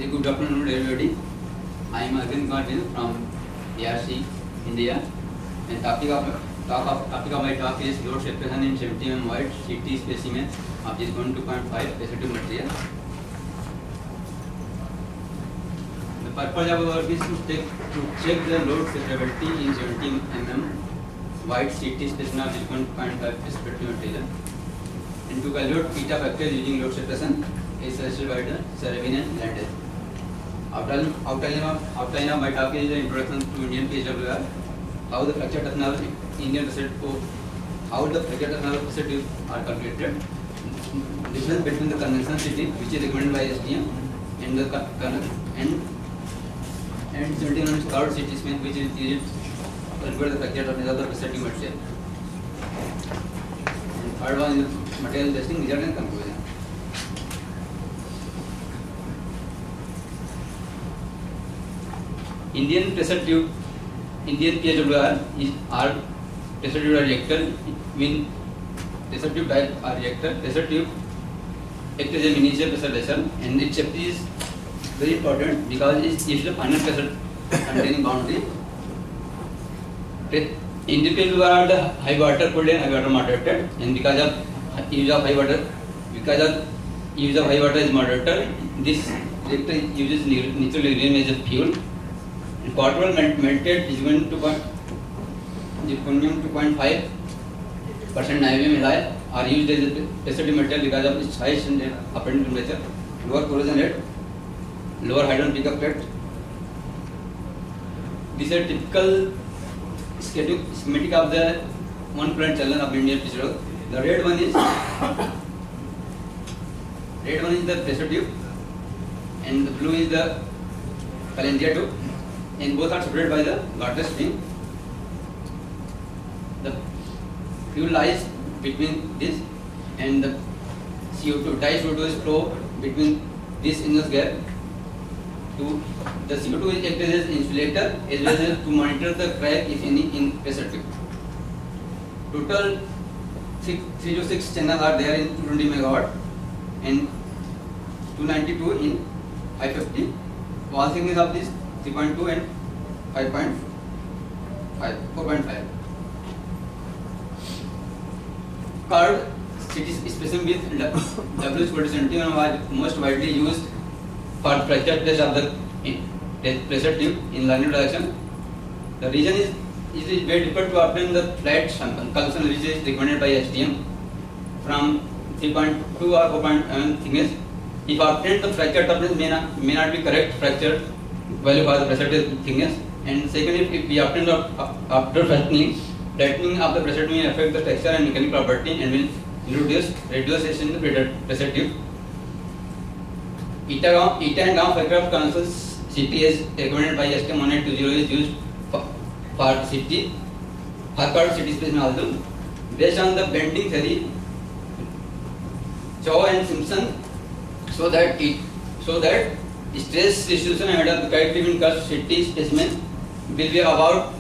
Very good afternoon, everybody. I am Arvind Martin from ARC, India, and topic of my talk is load separation in 70 mm wide CT specimen of this 1.2.5 positive material. The purpose of our work is to check the load separability in 70 mm wide CT specimen of this 1.5 positive material, and to calculate beta factor using load separation is suggested by the Sarabin and Landel. Outline of my talk is the introduction to Indian PSWR, how the fracture toughness of Indian how the fracture toughness of positive are calculated, difference between the conventional CT which is recommended by SDM and the 70 mm curved CT specimen which is used to calculate the fracture toughness of the positive material. And third one is the material testing result and conclusion. Indian pressure tube, Indian PSWR are pressure tube reactor. When pressure tube type are reactor, pressure tube acts as a miniature pressure vessel, and its safety is very important because it is the final pressure containing boundary. Indian PSWR are the high water cooled and high water moderated, and because of use of high water is moderator, this reactor uses natural uranium as a fuel. And quarter melted is going to zirconium 2.5% niobium alloy are used as a pressure tube material because of its high operating temperature, lower corrosion rate, lower hydrogen pickup rate. This is a typical schematic of the one plant channel of Indian PSWR. The red one is the pressure tube, and the blue is the phalangeal tube. And both are separated by the garter string. The fuel lies between this, and the CO2, di-CO2 is flow between this inlet gap. The CO2 is acted as insulator as well as to monitor the crack if any in pressure tube. Total 3 to 6 channels are there in 220 megawatt and 292 in 550. Wall thickness of this 3.2 and 4.5. Curved CT specimen with W equal to 70 was most widely used for fracture test of the pressure tube in linear direction. The reason is it is very difficult to obtain the flat sample collection which is recommended by SDM from 3.2 or 4.1 thickness. If obtained, the fracture toughness may not be correct fracture value for the pressure tube thickness. And secondly, if we obtain after flattening of the pressure tube may affect the texture and mechanical property and will reduce in the pressure tube. Eta and gamma factor of conventional CT is recommended by STM 1820 is used for CT, for curved CT specimen also. Based on the bending theory, Chow and Simpson so that stress distribution and of the kite between curved CT specimen will be about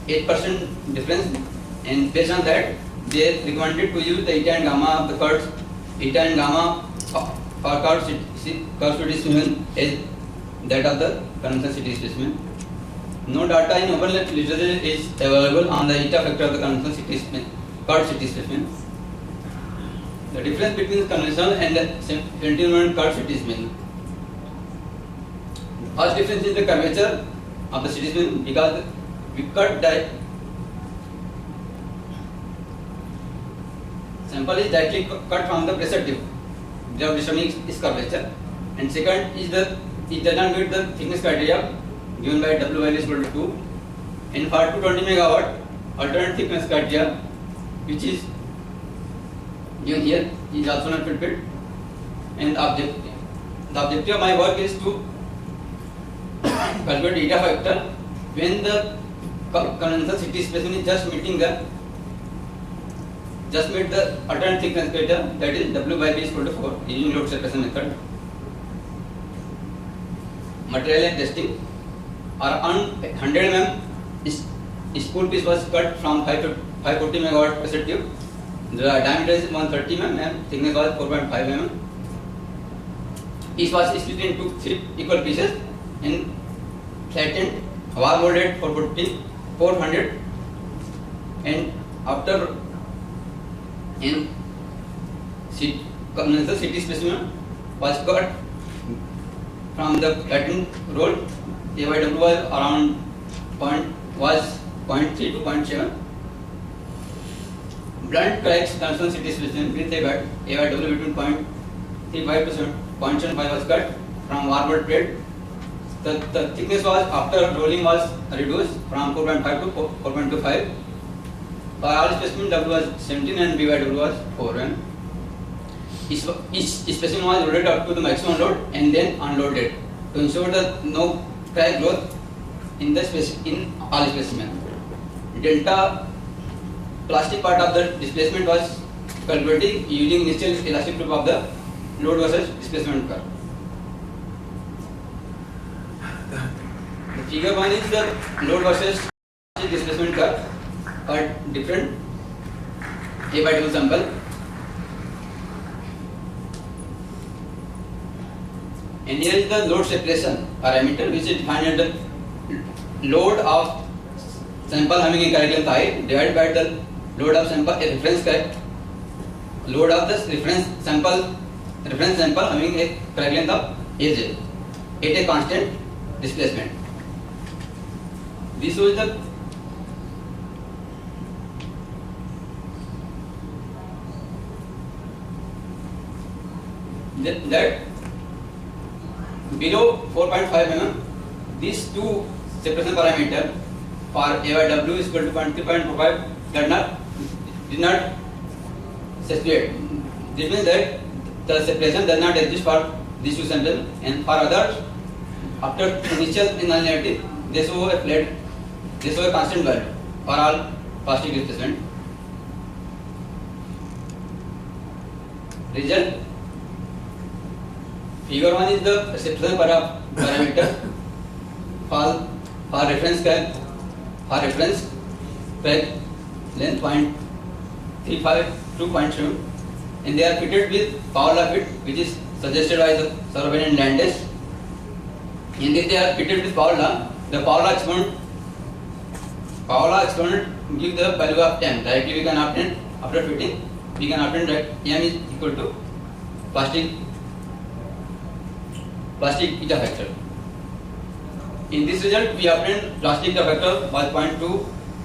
8% difference, and based on that they recommended to use the eta and gamma of the curves, eta and gamma for curved CT specimen as that of the conventional CT specimen. No data in open literature is available on the eta factor of the conventional CT specimen, curved CT specimen. The difference between the conventional and the 70 mm curved CT specimen. First difference is the curvature of the CT specimen because we cut sample is directly cut from the pressure tube without disturbing its curvature. And second is it does not meet the thickness criteria given by W value is equal to 2. And for 220 megawatt alternate thickness criteria which is given here is also not fulfilled. And the objective of my work is to calculate eta factor when the conventional CT specimen is just meet the alternate thickness criteria, that is W by B is equal to 4 using load separation method. Material and testing are on 100 mm spool piece was cut from 540 megawatt pressure tube. The diameter is 130 mm and thickness was 4.5 mm. each was split into 3 equal pieces and flattened, var molded for 400, and after in conventional CT specimen was cut from the flattened roll. AYW was around 0.3 to 0.7. Blunt cracks conventional CT specimen with AYW between 0.35 to 0.75 was cut from var mold plate. The thickness was after rolling was reduced from 4.5 to 4.25. For all specimen W was 17 and BYW was 4. And each specimen was loaded up to the maximum load and then unloaded to ensure that no crack growth in all specimen. Delta plastic part of the displacement was calculated using initial elastic proof of the load versus displacement curve. The figure 1 is the load versus displacement curve for different AYW sample. And here is the load separation parameter, which is defined as the load of sample having a correct length I divided by the load of sample reference load of the reference sample having a correct length of AJ at a constant displacement. This was that below 4.5 mm, these two separation parameter for AYW is equal to 3.45 did not saturate. This means that the separation does not exist for these two samples, and for others, after initial nonlinearity, they show a constant value for all plastic displacement. Result. Figure 1 is the separation parameter for reference crack length 0.35 to 0.7, and they are fitted with power law fit, which is suggested by the Sarobin and Landes. And if they are fitted with power law, the power law exponent give the value of m. Directly we can obtain after fitting, we can obtain that m is equal to plastic eta factor. In this result, we obtained plastic eta factor was 0.2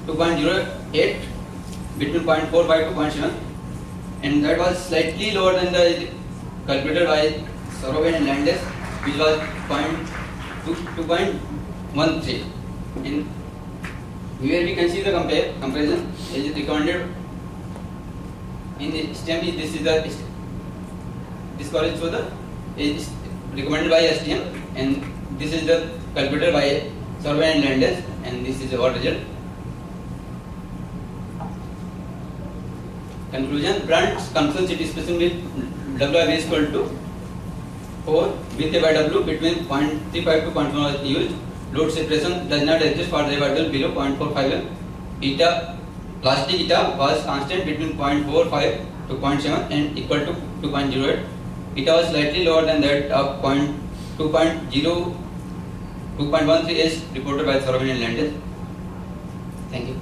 to 0.08 between 0.45 to 0.7, and that was slightly lower than the calculated by Sarobin and Landes, which was 0.2 to 0.13. And here we can see the comparison is recommended in the STM. This college show the is recommended by STM, and this is the calculated by Sarobin and Landes, and this is our result. Conclusion: blunt conventional CT specimen with WIB is equal to 4 with AYW between 0.35 to 0.1 was used. Load separation does not exist for the AYW below 0.45. Plastic eta was constant between 0.45 to 0.7 and equal to 2.08. Eta was slightly lower than that of 2.13 as reported by Sarobin and Landes. Thank you.